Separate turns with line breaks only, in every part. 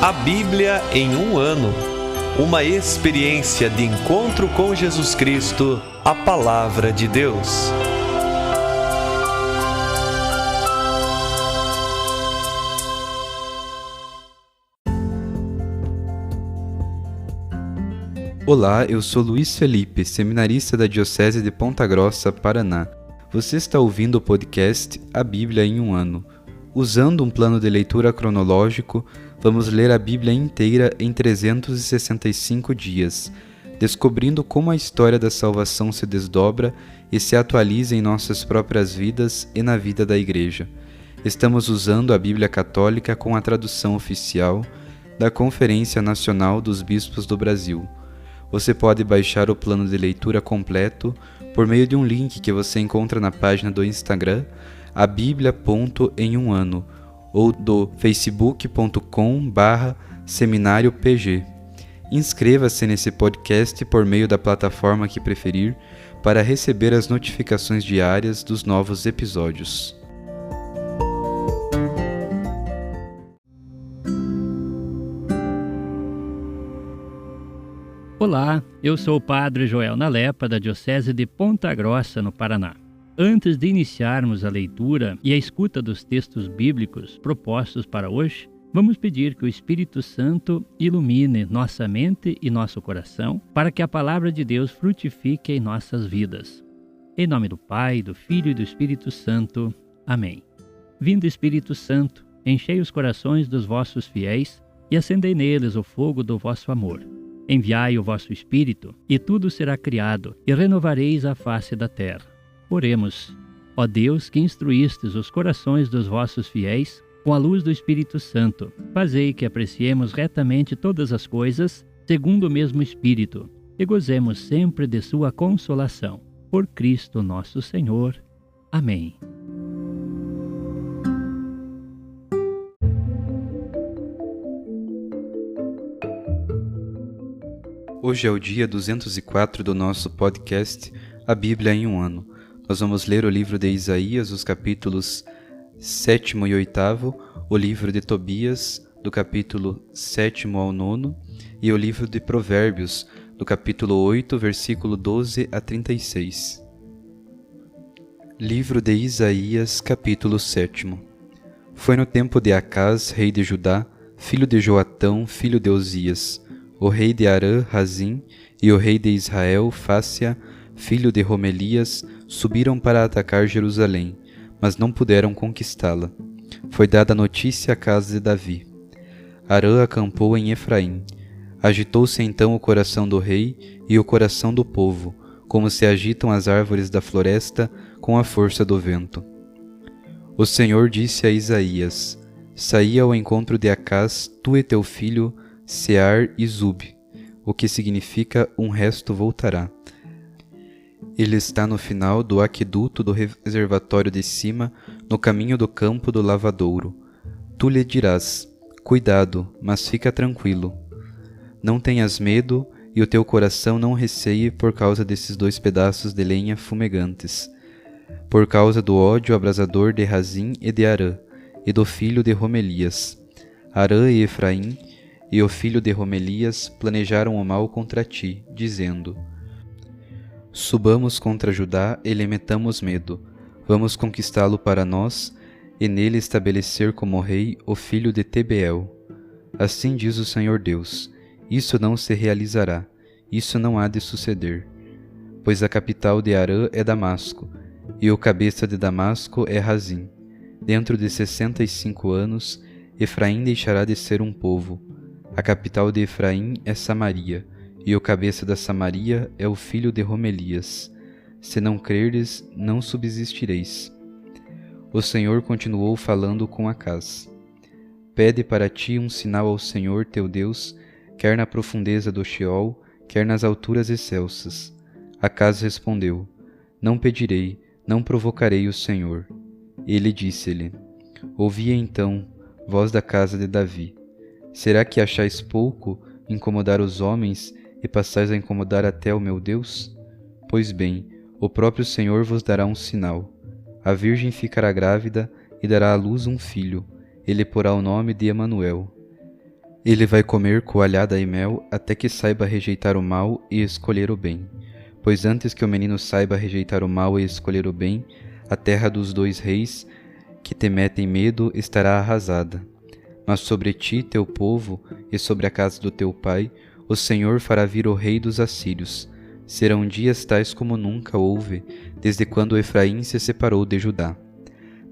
A Bíblia em um ano. Uma experiência de encontro com Jesus Cristo, a Palavra de Deus.
Olá, eu sou Luiz Felipe, seminarista da Diocese de Ponta Grossa, Paraná. Você está ouvindo o podcast A Bíblia em um ano. Usando um plano de leitura cronológico, vamos ler a Bíblia inteira em 365 dias, descobrindo como a história da salvação se desdobra e se atualiza em nossas próprias vidas e na vida da Igreja. Estamos usando a Bíblia Católica com a tradução oficial da Conferência Nacional dos Bispos do Brasil. Você pode baixar o plano de leitura completo por meio de um link que você encontra na página do Instagram, abiblia.emuano, ou do facebook.com/seminariopg. Inscreva-se nesse podcast por meio da plataforma que preferir para receber as notificações diárias dos novos episódios.
Olá, eu sou o Padre Joel Nalepa, da Diocese de Ponta Grossa, no Paraná. Antes de iniciarmos a leitura e a escuta dos textos bíblicos propostos para hoje, vamos pedir que o Espírito Santo ilumine nossa mente e nosso coração para que a Palavra de Deus frutifique em nossas vidas. Em nome do Pai, do Filho e do Espírito Santo. Amém. Vindo Espírito Santo, enchei os corações dos vossos fiéis e acendei neles o fogo do vosso amor. Enviai o vosso Espírito, e tudo será criado, e renovareis a face da terra. Oremos. Ó Deus, que instruístes os corações dos vossos fiéis, com a luz do Espírito Santo, fazei que apreciemos retamente todas as coisas, segundo o mesmo Espírito, e gozemos sempre de sua consolação. Por Cristo nosso Senhor. Amém.
Hoje é o dia 204 do nosso podcast A Bíblia em um ano. Nós vamos ler o livro de Isaías, os capítulos 7º e 8º, o livro de Tobias, do capítulo 7º ao 9º, e o livro de Provérbios, do capítulo 8, versículo 12 a 36. Livro de Isaías, capítulo 7º. Foi no tempo de Acaz, rei de Judá, filho de Joatão, filho de Uzias, o rei de Arã, Razim, e o rei de Israel, Fácia, filho de Romelias, subiram para atacar Jerusalém, mas não puderam conquistá-la. Foi dada notícia à casa de Davi. Arã acampou em Efraim. Agitou-se então o coração do rei e o coração do povo, como se agitam as árvores da floresta com a força do vento. O Senhor disse a Isaías: Saí ao encontro de Acaz, tu e teu filho, Sear e Zub, o que significa um resto voltará. Ele está no final do aqueduto do reservatório de cima, no caminho do campo do lavadouro. Tu lhe dirás: Cuidado, mas fica tranquilo. Não tenhas medo e o teu coração não receie por causa desses 2 pedaços de lenha fumegantes, por causa do ódio abrasador de Razim e de Arã, e do filho de Romelias. Arã e Efraim e o filho de Romelias planejaram o mal contra ti, dizendo: Subamos contra Judá e lhe metamos medo. Vamos conquistá-lo para nós e nele estabelecer como rei o filho de Tebeel. Assim diz o Senhor Deus: Isso não se realizará, isso não há de suceder. Pois a capital de Arã é Damasco, e o cabeça de Damasco é Razim. Dentro de 65 anos, Efraim deixará de ser um povo. A capital de Efraim é Samaria, e o cabeça da Samaria é o filho de Romelias. Se não crerdes, não subsistireis. O Senhor continuou falando com Acaz. Pede para ti um sinal ao Senhor teu Deus, quer na profundeza do Sheol, quer nas alturas excelsas. Acaz respondeu: Não pedirei, não provocarei o Senhor. Ele disse-lhe: Ouvi então, voz da casa de Davi. Será que achais pouco incomodar os homens e passais a incomodar até o meu Deus? Pois bem, o próprio Senhor vos dará um sinal. A virgem ficará grávida e dará à luz um filho. Ele porá o nome de Emanuel. Ele vai comer coalhada e mel até que saiba rejeitar o mal e escolher o bem. Pois antes que o menino saiba rejeitar o mal e escolher o bem, a terra dos 2 reis que te metem medo estará arrasada. Mas sobre ti, teu povo, e sobre a casa do teu pai, o Senhor fará vir o rei dos assírios. Serão dias tais como nunca houve, desde quando Efraim se separou de Judá.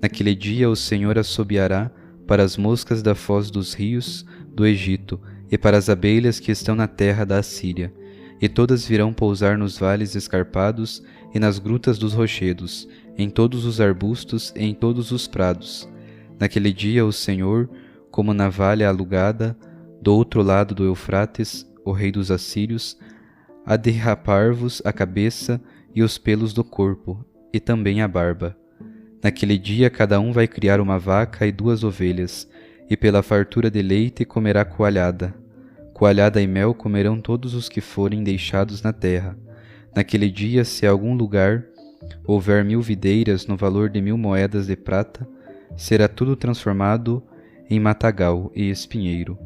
Naquele dia o Senhor assobiará para as moscas da foz dos rios do Egito e para as abelhas que estão na terra da Assíria, e todas virão pousar nos vales escarpados e nas grutas dos rochedos, em todos os arbustos e em todos os prados. Naquele dia o Senhor, como navalha alugada, do outro lado do Eufrates, o rei dos assírios, há de rapar-vos a cabeça e os pelos do corpo, e também a barba. Naquele dia cada um vai criar uma vaca e 2 ovelhas, e pela fartura de leite comerá coalhada. Coalhada e mel comerão todos os que forem deixados na terra. Naquele dia, se em algum lugar houver 1000 videiras no valor de 1000 moedas de prata, será tudo transformado em matagal e espinheiro.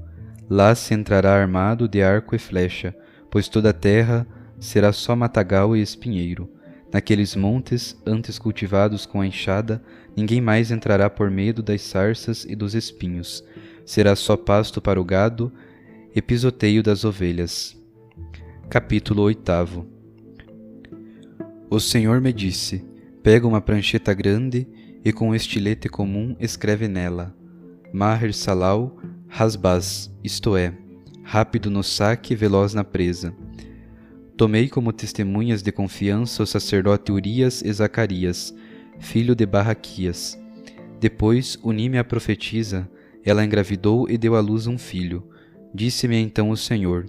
Lá se entrará armado de arco e flecha, pois toda a terra será só matagal e espinheiro. Naqueles montes, antes cultivados com a enxada, ninguém mais entrará por medo das sarças e dos espinhos. Será só pasto para o gado e pisoteio das ovelhas. Capítulo 8. O Senhor me disse: pega uma prancheta grande e com um estilete comum escreve nela: Maher-Salal Hasbaz, isto é, rápido no saque e veloz na presa. Tomei como testemunhas de confiança o sacerdote Urias e Zacarias, filho de Barraquias. Depois uni-me à profetisa, ela engravidou e deu à luz um filho. Disse-me então o Senhor: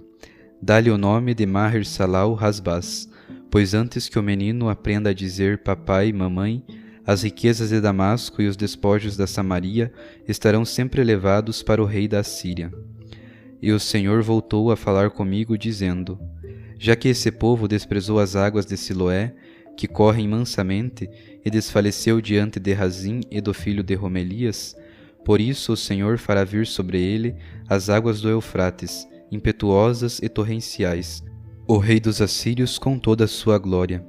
dá-lhe o nome de Maher-Salal Hasbaz, pois antes que o menino aprenda a dizer papai e mamãe, as riquezas de Damasco e os despojos da Samaria estarão sempre elevados para o rei da Assíria. E o Senhor voltou a falar comigo, dizendo: já que esse povo desprezou as águas de Siloé, que correm mansamente, e desfaleceu diante de Razim e do filho de Romelias, por isso o Senhor fará vir sobre ele as águas do Eufrates, impetuosas e torrenciais, o rei dos assírios com toda a sua glória.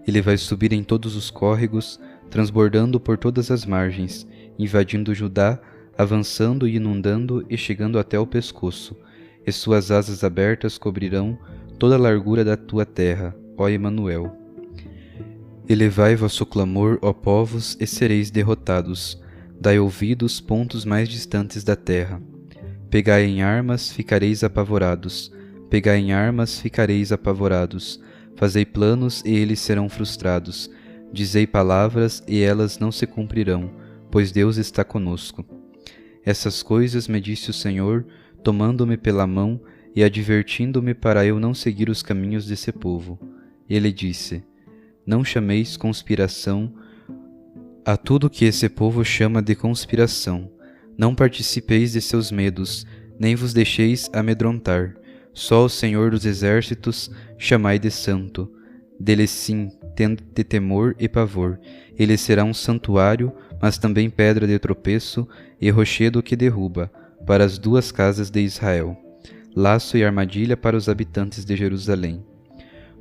Ele vai subir em todos os córregos, transbordando por todas as margens, invadindo Judá, avançando e inundando e chegando até o pescoço, e suas asas abertas cobrirão toda a largura da tua terra, ó Emanuel. Elevai vosso clamor, ó povos, e sereis derrotados. Dai ouvidos, pontos mais distantes da terra. Pegai em armas, ficareis apavorados. Pegai em armas, ficareis apavorados. Fazei planos, e eles serão frustrados. Dizei palavras, e elas não se cumprirão, pois Deus está conosco. Essas coisas me disse o Senhor, tomando-me pela mão e advertindo-me para eu não seguir os caminhos desse povo. Ele disse: não chameis conspiração a tudo que esse povo chama de conspiração. Não participeis de seus medos, nem vos deixeis amedrontar. Só o Senhor dos exércitos chamai de santo. Dele sim, tende temor e pavor. Ele será um santuário, mas também pedra de tropeço e rochedo que derruba, para as 2 casas de Israel. Laço e armadilha para os habitantes de Jerusalém.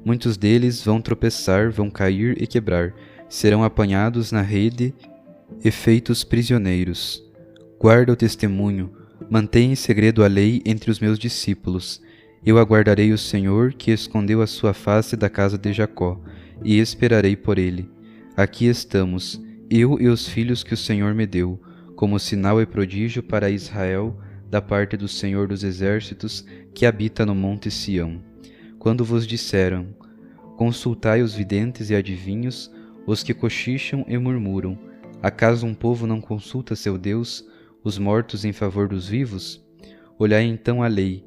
Muitos deles vão tropeçar, vão cair e quebrar, serão apanhados na rede e feitos prisioneiros. Guarda o testemunho, mantém em segredo a lei entre os meus discípulos. Eu aguardarei o Senhor, que escondeu a sua face da casa de Jacó, e esperarei por ele. Aqui estamos, eu e os filhos que o Senhor me deu, como sinal e prodígio para Israel, da parte do Senhor dos exércitos, que habita no monte Sião. Quando vos disseram: consultai os videntes e adivinhos, os que cochicham e murmuram, acaso um povo não consulta seu Deus, os mortos em favor dos vivos? Olhai então a lei,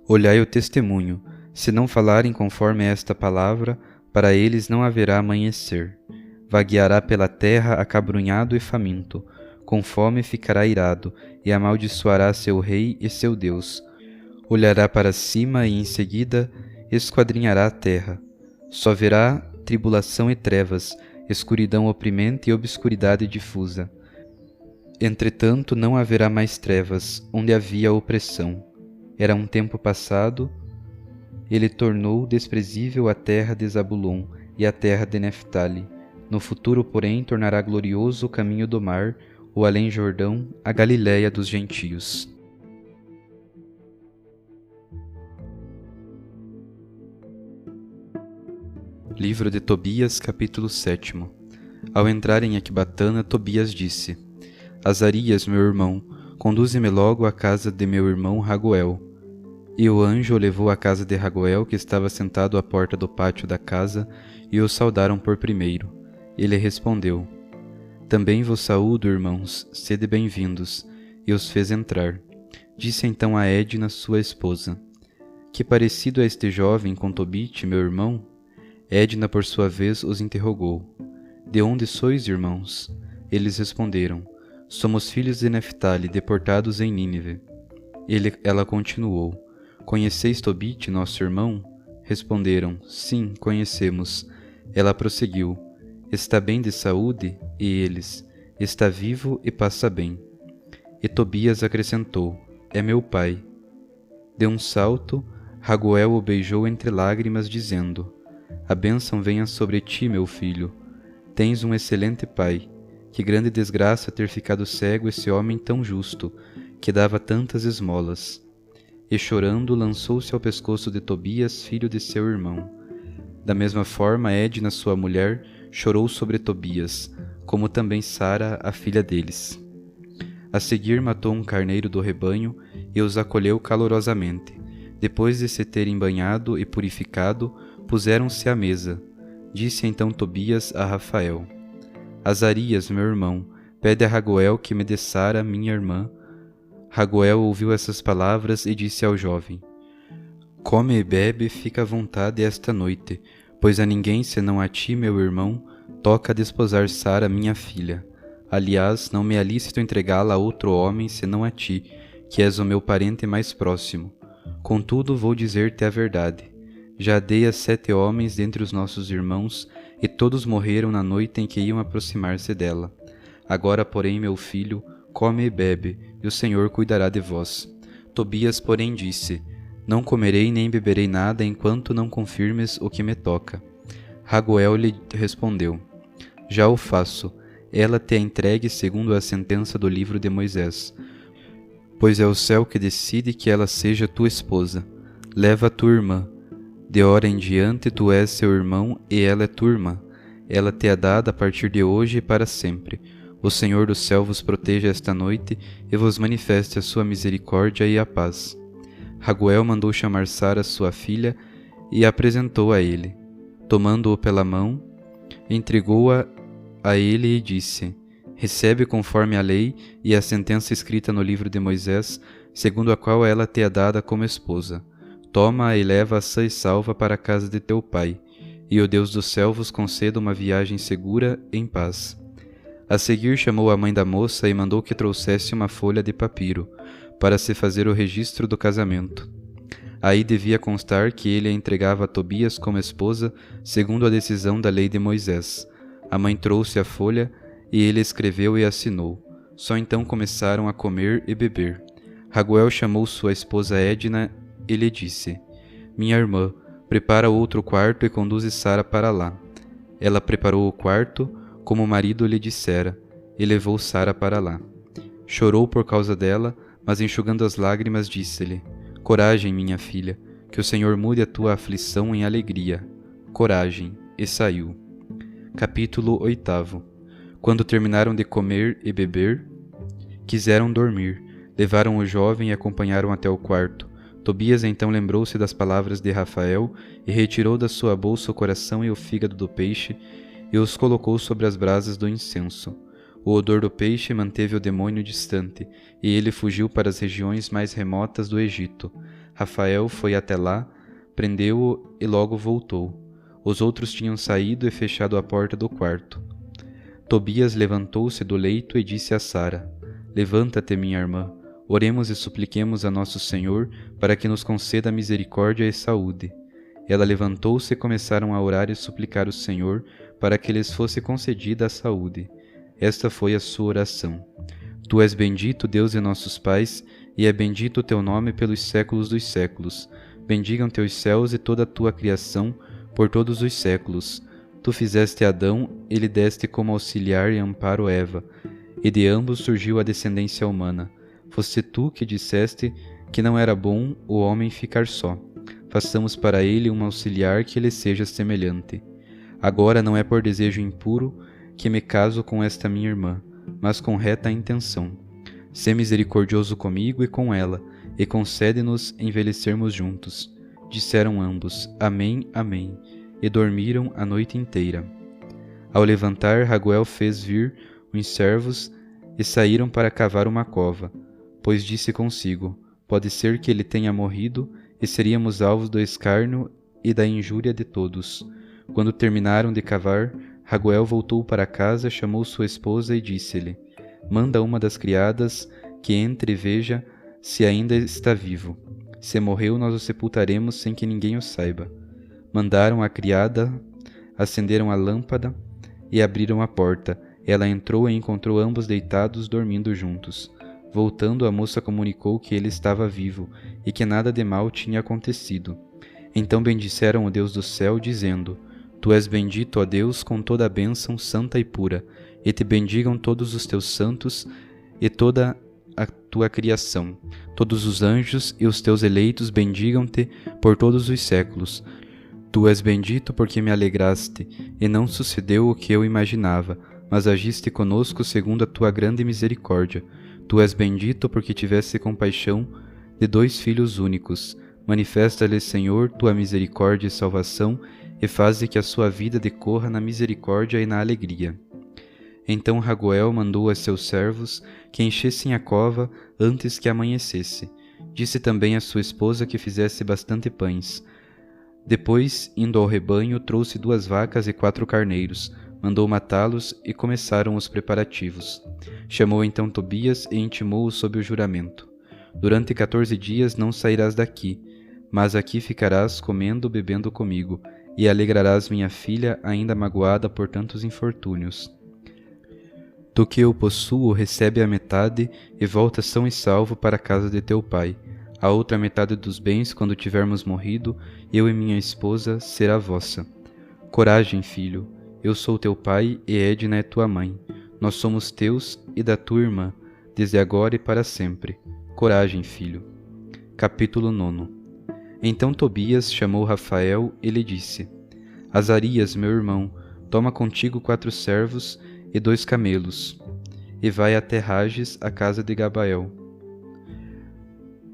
olhai o testemunho. Se não falarem conforme esta palavra, para eles não haverá amanhecer. Vagueará pela terra acabrunhado e faminto, com fome ficará irado, e amaldiçoará seu rei e seu Deus. Olhará para cima e em seguida esquadrinhará a terra. Só verá tribulação e trevas, escuridão oprimente e obscuridade difusa. Entretanto não haverá mais trevas, onde havia opressão. Era um tempo passado, ele tornou desprezível a terra de Zabulon e a terra de Neftali. No futuro, porém, tornará glorioso o caminho do mar, o além-Jordão, a Galiléia dos gentios. Livro de Tobias, capítulo 7. Ao entrar em Ecbatana, Tobias disse: Azarias, meu irmão, conduze-me logo à casa de meu irmão Raguel. E o anjo o levou à casa de Raguel, que estava sentado à porta do pátio da casa, e o saudaram por primeiro. Ele respondeu: Também vos saúdo, irmãos, sede bem-vindos, e os fez entrar. Disse então a Edna, sua esposa: Que parecido é este jovem com Tobite, meu irmão? Edna, por sua vez, os interrogou: De onde sois, irmãos? Eles responderam: Somos filhos de Neftali, deportados em Nínive. Ela continuou: Conheceis Tobite, nosso irmão? Responderam: Sim, conhecemos. Ela prosseguiu: Está bem de saúde? E eles: Está vivo e passa bem. E Tobias acrescentou: É meu pai. De um salto, Raguel o beijou entre lágrimas, dizendo: A bênção venha sobre ti, meu filho. Tens um excelente pai. Que grande desgraça ter ficado cego esse homem tão justo, que dava tantas esmolas. E chorando, lançou-se ao pescoço de Tobias, filho de seu irmão. Da mesma forma, Edna, sua mulher, chorou sobre Tobias, como também Sara, a filha deles. A seguir matou um carneiro do rebanho e os acolheu calorosamente. Depois de se terem banhado e purificado, puseram-se à mesa. Disse então Tobias a Rafael: Azarias, meu irmão, pede a Raguel que me dê Sara, minha irmã. Raguel ouviu essas palavras e disse ao jovem: Come e bebe, fica à vontade esta noite, pois a ninguém senão a ti, meu irmão, toca desposar Sara, minha filha. Aliás, não me é lícito entregá-la a outro homem senão a ti, que és o meu parente mais próximo. Contudo, vou dizer-te a verdade. Já dei a 7 homens dentre os nossos irmãos, e todos morreram na noite em que iam aproximar-se dela. Agora, porém, meu filho, come e bebe, e o Senhor cuidará de vós. Tobias, porém, disse: Não comerei nem beberei nada enquanto não confirmes o que me toca. Raguel lhe respondeu: Já o faço. Ela te entregue segundo a sentença do livro de Moisés, pois é o céu que decide que ela seja tua esposa. Leva a tua irmã. De hora em diante tu és seu irmão e ela é tua irmã. Ela te é dada a partir de hoje e para sempre. O Senhor do céu vos proteja esta noite e vos manifeste a sua misericórdia e a paz. Raguel mandou chamar Sara, sua filha, e a apresentou a ele. Tomando-o pela mão, entregou-a a ele e disse: Recebe conforme a lei e a sentença escrita no livro de Moisés, segundo a qual ela te é dada como esposa. Toma-a e leva-a sã e salva para a casa de teu pai, e o Deus do céu vos conceda uma viagem segura em paz. A seguir chamou a mãe da moça e mandou que trouxesse uma folha de papiro, para se fazer o registro do casamento. Aí devia constar que ele a entregava a Tobias como esposa, segundo a decisão da lei de Moisés. A mãe trouxe a folha, e ele escreveu e assinou. Só então começaram a comer e beber. Raguel chamou sua esposa Edna e lhe disse: Minha irmã, prepara outro quarto e conduze Sara para lá. Ela preparou o quarto, como o marido lhe dissera, e levou Sara para lá. Chorou por causa dela, mas enxugando as lágrimas disse-lhe: Coragem, minha filha, que o Senhor mude a tua aflição em alegria. Coragem. E saiu. Capítulo 8. Quando terminaram de comer e beber, quiseram dormir. Levaram o jovem e acompanharam até o quarto. Tobias então lembrou-se das palavras de Rafael e retirou da sua bolsa o coração e o fígado do peixe e os colocou sobre as brasas do incenso. O odor do peixe manteve o demônio distante, e ele fugiu para as regiões mais remotas do Egito. Rafael foi até lá, prendeu-o e logo voltou. Os outros tinham saído e fechado a porta do quarto. Tobias levantou-se do leito e disse a Sara: Levanta-te, minha irmã. Oremos e supliquemos a nosso Senhor para que nos conceda misericórdia e saúde. Ela levantou-se e começaram a orar e suplicar o Senhor para que lhes fosse concedida a saúde. Esta foi a sua oração: Tu és bendito, Deus de nossos pais, e é bendito o teu nome pelos séculos dos séculos. Bendigam teus céus e toda a tua criação por todos os séculos. Tu fizeste Adão e lhe deste como auxiliar e amparo Eva, e de ambos surgiu a descendência humana. Foste tu que disseste que não era bom o homem ficar só. Façamos para ele um auxiliar que lhe seja semelhante. Agora não é por desejo impuro que me caso com esta minha irmã, mas com reta intenção. Sê misericordioso comigo e com ela, e concede-nos envelhecermos juntos. Disseram ambos, Amém, Amém, e dormiram a noite inteira. Ao levantar, Raguel fez vir uns servos e saíram para cavar uma cova, pois disse consigo, pode ser que ele tenha morrido e seríamos alvos do escárnio e da injúria de todos. Quando terminaram de cavar, Raguel voltou para casa, chamou sua esposa e disse-lhe, manda uma das criadas que entre e veja se ainda está vivo. Se morreu, nós o sepultaremos sem que ninguém o saiba. Mandaram a criada, acenderam a lâmpada e abriram a porta. Ela entrou e encontrou ambos deitados, dormindo juntos. Voltando, a moça comunicou que ele estava vivo e que nada de mal tinha acontecido. Então bendisseram o Deus do céu, dizendo, Tu és bendito, ó Deus, com toda a bênção santa e pura, e te bendigam todos os teus santos e toda a tua criação. Todos os anjos e os teus eleitos bendigam-te por todos os séculos. Tu és bendito porque me alegraste, e não sucedeu o que eu imaginava, mas agiste conosco segundo a tua grande misericórdia. Tu és bendito porque tiveste compaixão de 2 filhos únicos. Manifesta-lhe, Senhor, tua misericórdia e salvação, e faze que a sua vida decorra na misericórdia e na alegria. Então Raguel mandou a seus servos que enchessem a cova antes que amanhecesse. Disse também a sua esposa que fizesse bastante pães. Depois, indo ao rebanho, trouxe 2 vacas e 4 carneiros, mandou matá-los e começaram os preparativos. Chamou então Tobias e intimou-o sob o juramento. Durante 14 dias não sairás daqui, mas aqui ficarás comendo, bebendo comigo, e alegrarás minha filha, ainda magoada por tantos infortúnios. Do que eu possuo, recebe a metade e volta são e salvo para a casa de teu pai. A outra metade dos bens, quando tivermos morrido, eu e minha esposa, será vossa. Coragem, filho, eu sou teu pai e Edna é tua mãe. Nós somos teus e da tua irmã, desde agora e para sempre. Coragem, filho. Capítulo 9. Então Tobias chamou Rafael e lhe disse, Azarias, meu irmão, toma contigo 4 servos e 2 camelos, e vai até Rages, a casa de Gabael.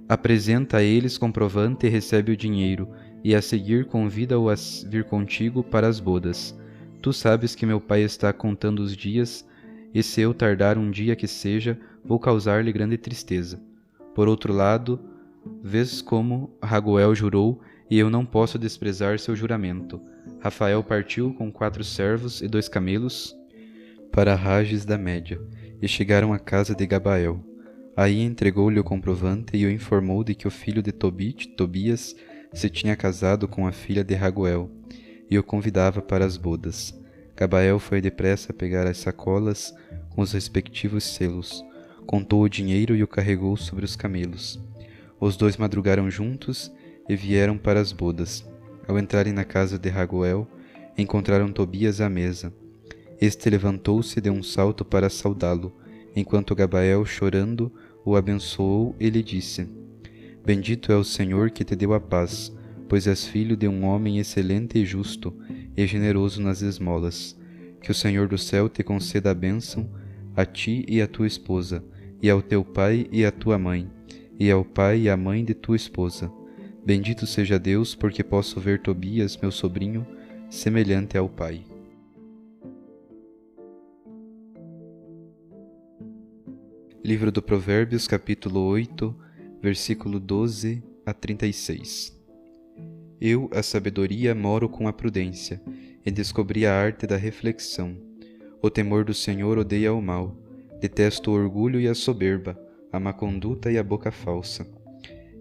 Apresenta a eles comprovante e recebe o dinheiro, e a seguir convida-o a vir contigo para as bodas. Tu sabes que meu pai está contando os dias, e se eu tardar um dia que seja, vou causar-lhe grande tristeza. Por outro lado, vês como Raguel jurou, e eu não posso desprezar seu juramento. Rafael partiu com 4 servos e 2 camelos para Rages da Média, e chegaram à casa de Gabael. Aí entregou-lhe o comprovante e o informou de que o filho de Tobias, se tinha casado com a filha de Raguel, e o convidava para as bodas. Gabael foi depressa pegar as sacolas com os respectivos selos, contou o dinheiro e o carregou sobre os camelos. Os 2 madrugaram juntos e vieram para as bodas. Ao entrarem na casa de Raguel, encontraram Tobias à mesa. Este levantou-se e deu um salto para saudá-lo, enquanto Gabael, chorando, o abençoou e lhe disse, Bendito é o Senhor que te deu a paz, pois és filho de um homem excelente e justo, e generoso nas esmolas. Que o Senhor do céu te conceda a bênção, a ti e a tua esposa, e ao teu pai e à tua mãe, e ao pai e à mãe de tua esposa. Bendito seja Deus, porque posso ver Tobias, meu sobrinho, semelhante ao pai. Livro do Provérbios, capítulo 8, versículo 12 a 36. Eu, a sabedoria, moro com a prudência, e descobri a arte da reflexão. O temor do Senhor odeia o mal, detesto o orgulho e a soberba, a má conduta e a boca falsa.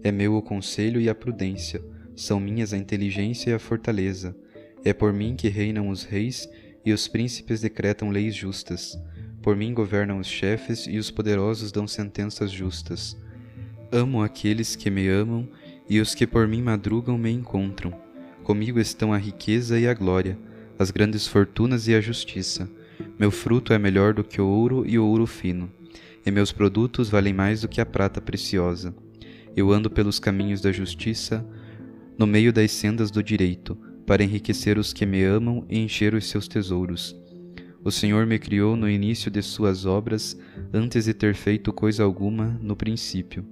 É meu o conselho e a prudência, são minhas a inteligência e a fortaleza. É por mim que reinam os reis, e os príncipes decretam leis justas. Por mim governam os chefes, e os poderosos dão sentenças justas. Amo aqueles que me amam, e os que por mim madrugam me encontram. Comigo estão a riqueza e a glória, as grandes fortunas e a justiça. Meu fruto é melhor do que o ouro e o ouro fino, e meus produtos valem mais do que a prata preciosa. Eu ando pelos caminhos da justiça, no meio das sendas do direito, para enriquecer os que me amam e encher os seus tesouros. O Senhor me criou no início de suas obras, antes de ter feito coisa alguma no princípio.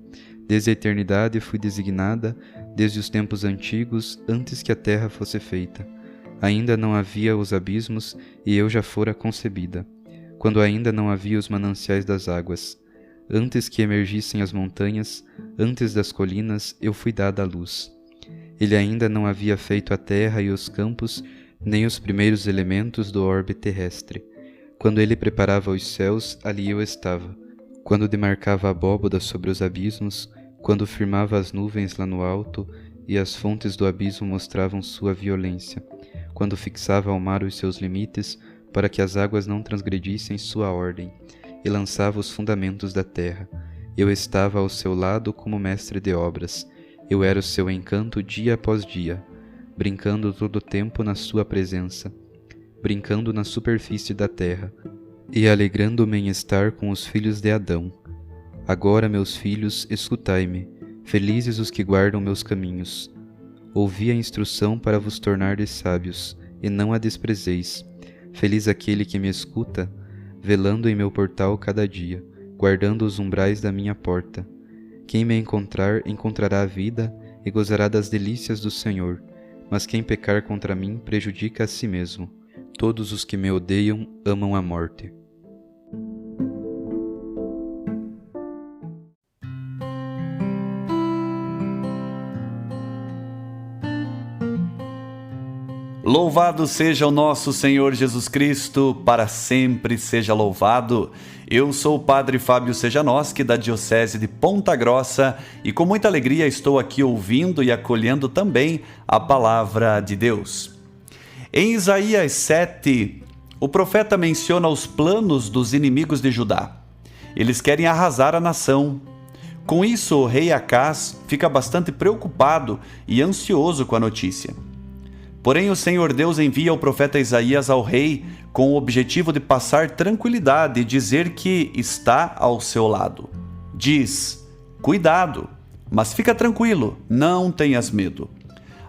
Desde a eternidade fui designada, desde os tempos antigos, antes que a terra fosse feita. Ainda não havia os abismos, e eu já fora concebida, quando ainda não havia os mananciais das águas. Antes que emergissem as montanhas, antes das colinas, eu fui dada à luz. Ele ainda não havia feito a terra e os campos, nem os primeiros elementos do orbe terrestre. Quando ele preparava os céus, ali eu estava. Quando demarcava a abóboda sobre os abismos, quando firmava as nuvens lá no alto, e as fontes do abismo mostravam sua violência, quando fixava ao mar os seus limites, para que as águas não transgredissem sua ordem, e lançava os fundamentos da terra. Eu estava ao seu lado como mestre de obras. Eu era o seu encanto dia após dia, brincando todo o tempo na sua presença, brincando na superfície da terra, e alegrando-me em estar com os filhos de Adão. Agora, meus filhos, escutai-me, felizes os que guardam meus caminhos. Ouvi a instrução para vos tornardes sábios, e não a desprezeis. Feliz aquele que me escuta, velando em meu portal cada dia, guardando os umbrais da minha porta. Quem me encontrar, encontrará a vida e gozará das delícias do Senhor. Mas quem pecar contra mim prejudica a si mesmo. Todos os que me odeiam amam a morte.
Louvado seja o nosso Senhor Jesus Cristo, para sempre seja louvado. Eu sou o Padre Fábio Sejanoski, da Diocese de Ponta Grossa, e com muita alegria estou aqui ouvindo e acolhendo também a Palavra de Deus. Em Isaías 7, o profeta menciona os planos dos inimigos de Judá. Eles querem arrasar a nação. Com isso, o rei Acaz fica bastante preocupado e ansioso com a notícia. Porém, o Senhor Deus envia o profeta Isaías ao rei com o objetivo de passar tranquilidade e dizer que está ao seu lado. Diz: cuidado, mas fica tranquilo, não tenhas medo.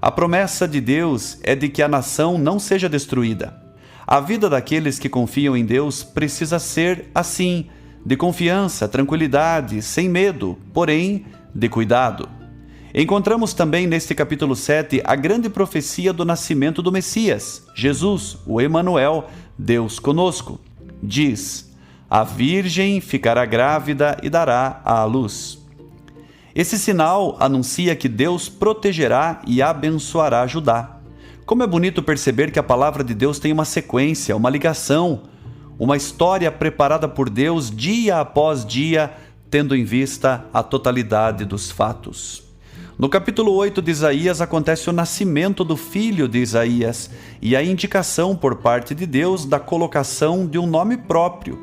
A promessa de Deus é de que a nação não seja destruída. A vida daqueles que confiam em Deus precisa ser assim, de confiança, tranquilidade, sem medo, porém de cuidado. Encontramos também neste capítulo 7 a grande profecia do nascimento do Messias, Jesus, o Emanuel, Deus conosco. Diz: a virgem ficará grávida e dará à luz. Esse sinal anuncia que Deus protegerá e abençoará Judá. Como é bonito perceber que a palavra de Deus tem uma sequência, uma ligação, uma história preparada por Deus dia após dia, tendo em vista a totalidade dos fatos. No capítulo 8 de Isaías acontece o nascimento do filho de Isaías e a indicação por parte de Deus da colocação de um nome próprio,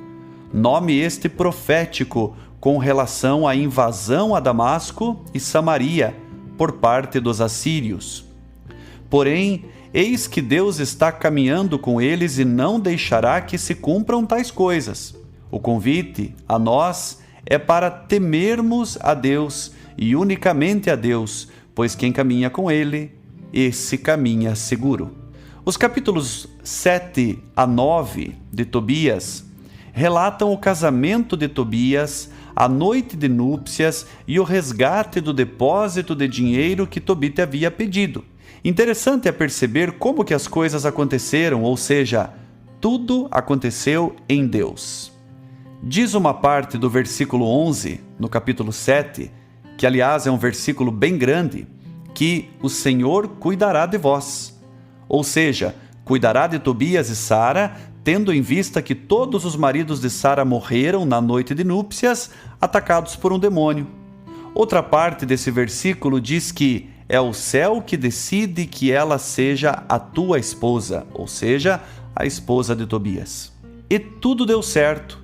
nome este profético com relação à invasão a Damasco e Samaria por parte dos assírios. Porém, eis que Deus está caminhando com eles e não deixará que se cumpram tais coisas. O convite a nós é para temermos a Deus e unicamente a Deus, pois quem caminha com Ele, esse caminha seguro. Os capítulos 7 a 9 de Tobias relatam o casamento de Tobias, a noite de núpcias e o resgate do depósito de dinheiro que Tobit havia pedido. Interessante é perceber como que as coisas aconteceram, ou seja, tudo aconteceu em Deus. Diz uma parte do versículo 11, no capítulo 7, que aliás é um versículo bem grande, que o Senhor cuidará de vós. Ou seja, cuidará de Tobias e Sara, tendo em vista que todos os maridos de Sara morreram na noite de núpcias, atacados por um demônio. Outra parte desse versículo diz que é o céu que decide que ela seja a tua esposa, ou seja, a esposa de Tobias. E tudo deu certo.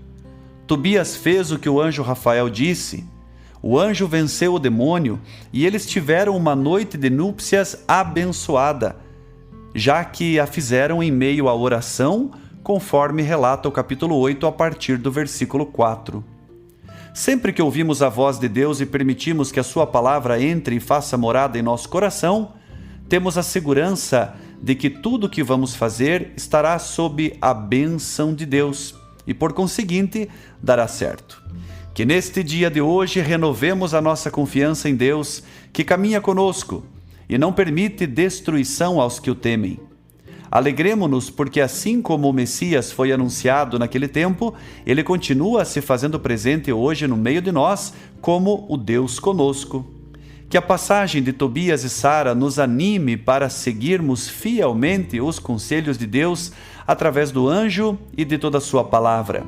Tobias fez o que o anjo Rafael disse. O anjo venceu o demônio e eles tiveram uma noite de núpcias abençoada, já que a fizeram em meio à oração, conforme relata o capítulo 8 a partir do versículo 4. Sempre que ouvimos a voz de Deus e permitimos que a sua palavra entre e faça morada em nosso coração, temos a segurança de que tudo o que vamos fazer estará sob a bênção de Deus e, por conseguinte, dará certo. Que neste dia de hoje renovemos a nossa confiança em Deus, que caminha conosco e não permite destruição aos que o temem. Alegremo-nos porque, assim como o Messias foi anunciado naquele tempo, ele continua se fazendo presente hoje no meio de nós como o Deus conosco. Que a passagem de Tobias e Sara nos anime para seguirmos fielmente os conselhos de Deus através do anjo e de toda a sua palavra.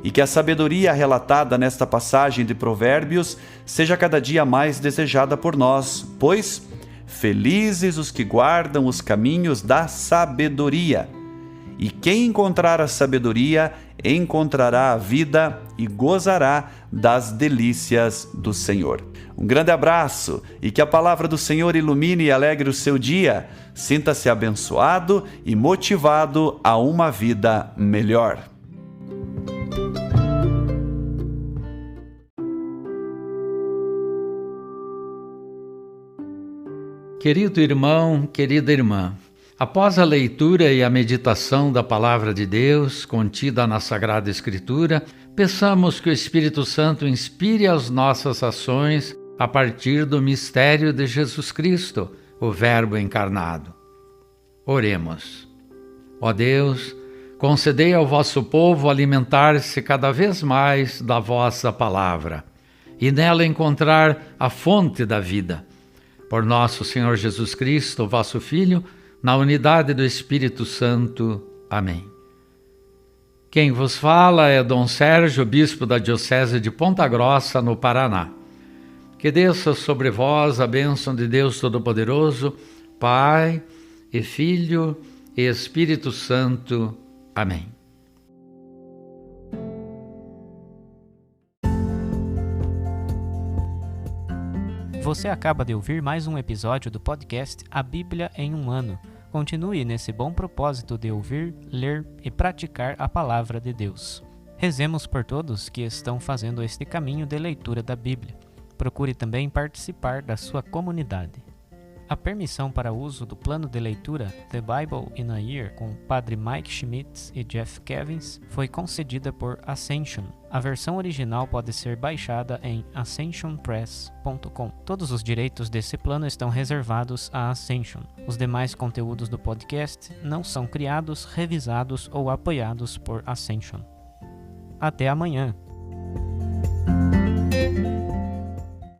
E que a sabedoria relatada nesta passagem de Provérbios seja cada dia mais desejada por nós, pois felizes os que guardam os caminhos da sabedoria. E quem encontrar a sabedoria, encontrará a vida e gozará das delícias do Senhor. Um grande abraço e que a palavra do Senhor ilumine e alegre o seu dia. Sinta-se abençoado e motivado a uma vida melhor.
Querido irmão, querida irmã, após a leitura e a meditação da Palavra de Deus contida na Sagrada Escritura, peçamos que o Espírito Santo inspire as nossas ações a partir do mistério de Jesus Cristo, o Verbo encarnado. Oremos. Ó Deus, concedei ao vosso povo alimentar-se cada vez mais da vossa palavra e nela encontrar a fonte da vida. Por nosso Senhor Jesus Cristo, vosso Filho, na unidade do Espírito Santo. Amém. Quem vos fala é Dom Sérgio, bispo da Diocese de Ponta Grossa, no Paraná. Que desça sobre vós a bênção de Deus Todo-Poderoso, Pai e Filho e Espírito Santo. Amém.
Você acaba de ouvir mais um episódio do podcast A Bíblia em um Ano. Continue nesse bom propósito de ouvir, ler e praticar a Palavra de Deus. Rezemos por todos que estão fazendo este caminho de leitura da Bíblia. Procure também participar da sua comunidade. A permissão para uso do plano de leitura The Bible in a Year com o Padre Mike Schmitz e Jeff Kevins foi concedida por Ascension. A versão original pode ser baixada em ascensionpress.com. Todos os direitos desse plano estão reservados à Ascension. Os demais conteúdos do podcast não são criados, revisados ou apoiados por Ascension. Até amanhã!